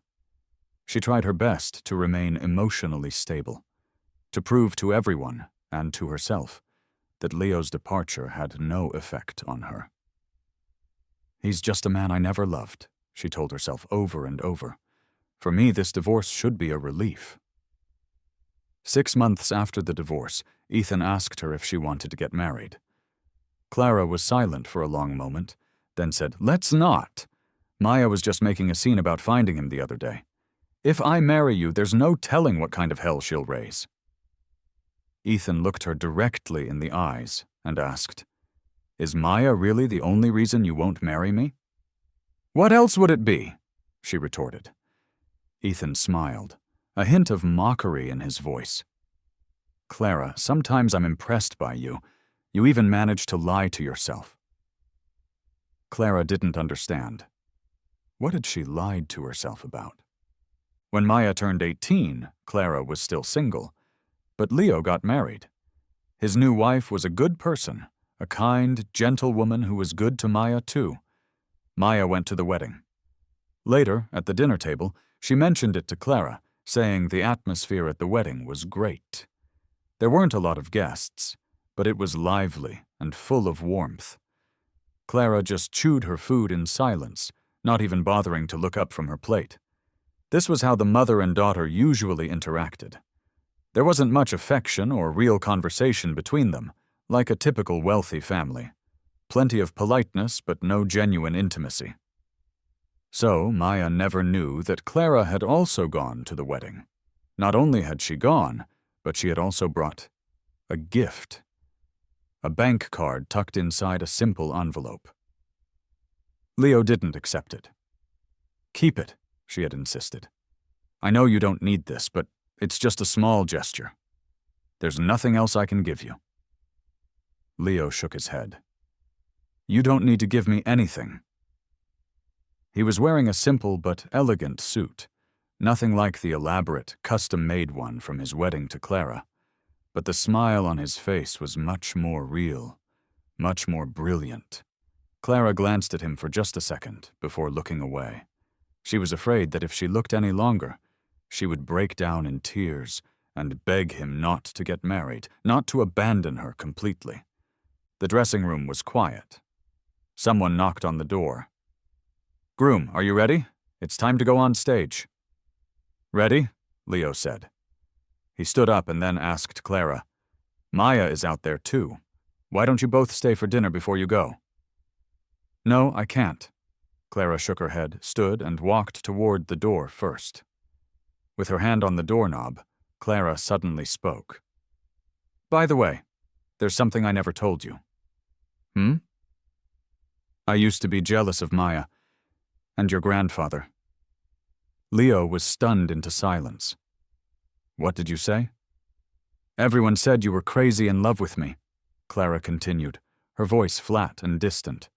She tried her best to remain emotionally stable, to prove to everyone and to herself that Leo's departure had no effect on her. "He's just a man I never loved," she told herself over and over. "For me, this divorce should be a relief." 6 months after the divorce, Ethan asked her if she wanted to get married. Clara was silent for a long moment, then said, "Let's not. Maya was just making a scene about finding him the other day. If I marry you, there's no telling what kind of hell she'll raise." Ethan looked her directly in the eyes and asked, "Is Maya really the only reason you won't marry me?" "What else would it be?" she retorted. Ethan smiled, a hint of mockery in his voice. "Clara, sometimes I'm impressed by you. You even manage to lie to yourself." Clara didn't understand. What had she lied to herself about? When Maya turned 18, Clara was still single, but Leo got married. His new wife was a good person, a kind, gentle woman who was good to Maya too. Maya went to the wedding. Later, at the dinner table, she mentioned it to Clara, saying the atmosphere at the wedding was great. There weren't a lot of guests, but it was lively and full of warmth. Clara just chewed her food in silence, not even bothering to look up from her plate. This was how the mother and daughter usually interacted. There wasn't much affection or real conversation between them, like a typical wealthy family. Plenty of politeness, but no genuine intimacy. So Maya never knew that Clara had also gone to the wedding. Not only had she gone, but she had also brought a gift. A bank card tucked inside a simple envelope. Leo didn't accept it. "Keep it," she had insisted. "I know you don't need this, but it's just a small gesture. There's nothing else I can give you." Leo shook his head. "You don't need to give me anything." He was wearing a simple but elegant suit, nothing like the elaborate, custom-made one from his wedding to Clara, but the smile on his face was much more real, much more brilliant. Clara glanced at him for just a second before looking away. She was afraid that if she looked any longer, she would break down in tears and beg him not to get married, not to abandon her completely. The dressing room was quiet. Someone knocked on the door. "Groom, are you ready? It's time to go on stage." "Ready?" Leo said. He stood up and then asked Clara, "Maya is out there too. Why don't you both stay for dinner before you go?" "No, I can't." Clara shook her head, stood, and walked toward the door first. With her hand on the doorknob, Clara suddenly spoke. "By the way, there's something I never told you." "Hmm?" "I used to be jealous of Maya, and your grandfather." Leo was stunned into silence. "What did you say?" "Everyone said you were crazy in love with me," Clara continued, her voice flat and distant.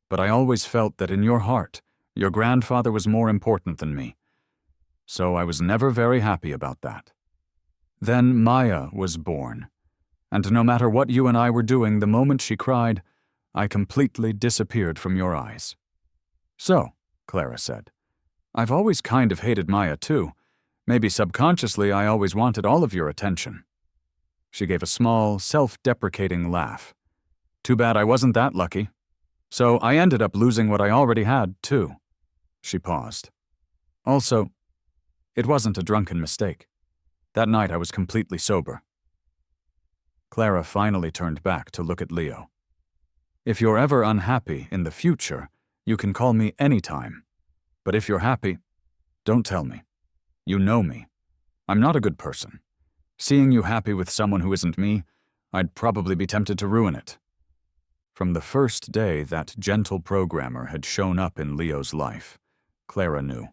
"But I always felt that in your heart, your grandfather was more important than me. So I was never very happy about that. Then Maya was born, and no matter what you and I were doing, the moment she cried, I completely disappeared from your eyes." "So," Clara said, "I've always kind of hated Maya too. Maybe subconsciously I always wanted all of your attention." She gave a small, self-deprecating laugh. "Too bad I wasn't that lucky. So I ended up losing what I already had, too." She paused. "Also, it wasn't a drunken mistake. That night I was completely sober." Clara finally turned back to look at Leo. "If you're ever unhappy in the future, you can call me anytime. But if you're happy, don't tell me. You know me. I'm not a good person. Seeing you happy with someone who isn't me, I'd probably be tempted to ruin it." From the first day that gentle programmer had shown up in Leo's life, Clara knew.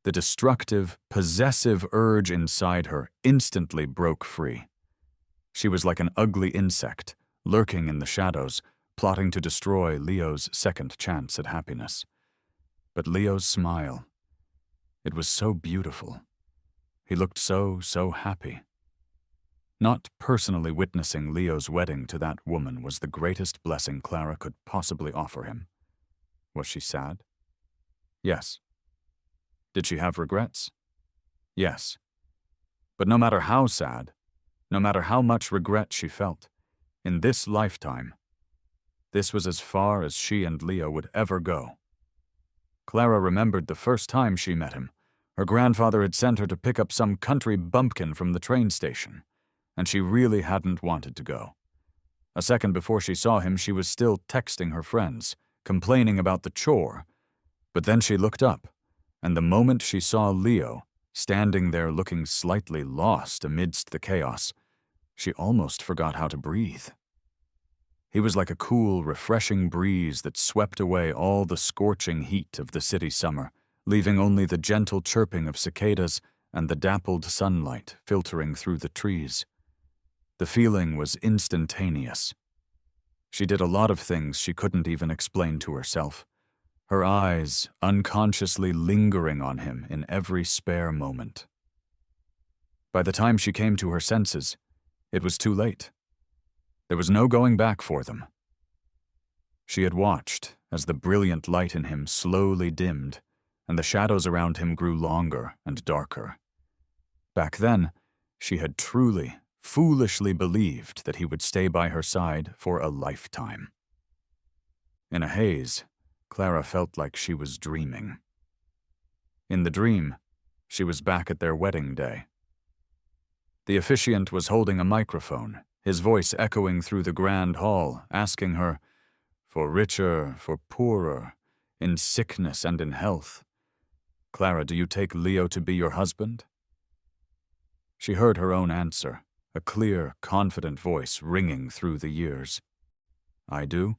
The destructive, possessive urge inside her instantly broke free. She was like an ugly insect, lurking in the shadows, plotting to destroy Leo's second chance at happiness. But Leo's smile, it was so beautiful. He looked so happy. Not personally witnessing Leo's wedding to that woman was the greatest blessing Clara could possibly offer him. Was she sad? Yes. Did she have regrets? Yes. But no matter how sad, no matter how much regret she felt, in this lifetime, this was as far as she and Leo would ever go. Clara remembered the first time she met him. Her grandfather had sent her to pick up some country bumpkin from the train station, and she really hadn't wanted to go. A second before she saw him, she was still texting her friends, complaining about the chore. But then she looked up, and the moment she saw Leo, standing there looking slightly lost amidst the chaos, she almost forgot how to breathe. He was like a cool, refreshing breeze that swept away all the scorching heat of the city summer, leaving only the gentle chirping of cicadas and the dappled sunlight filtering through the trees. The feeling was instantaneous. She did a lot of things she couldn't even explain to herself, her eyes unconsciously lingering on him in every spare moment. By the time she came to her senses, it was too late. There was no going back for them. She had watched as the brilliant light in him slowly dimmed, and the shadows around him grew longer and darker. Back then, she had truly, foolishly believed that he would stay by her side for a lifetime. In a haze, Clara felt like she was dreaming. In the dream, she was back at their wedding day. The officiant was holding a microphone, his voice echoing through the grand hall, asking her, "For richer, for poorer, in sickness and in health. Clara, do you take Leo to be your husband?" She heard her own answer, a clear, confident voice ringing through the years. "I do."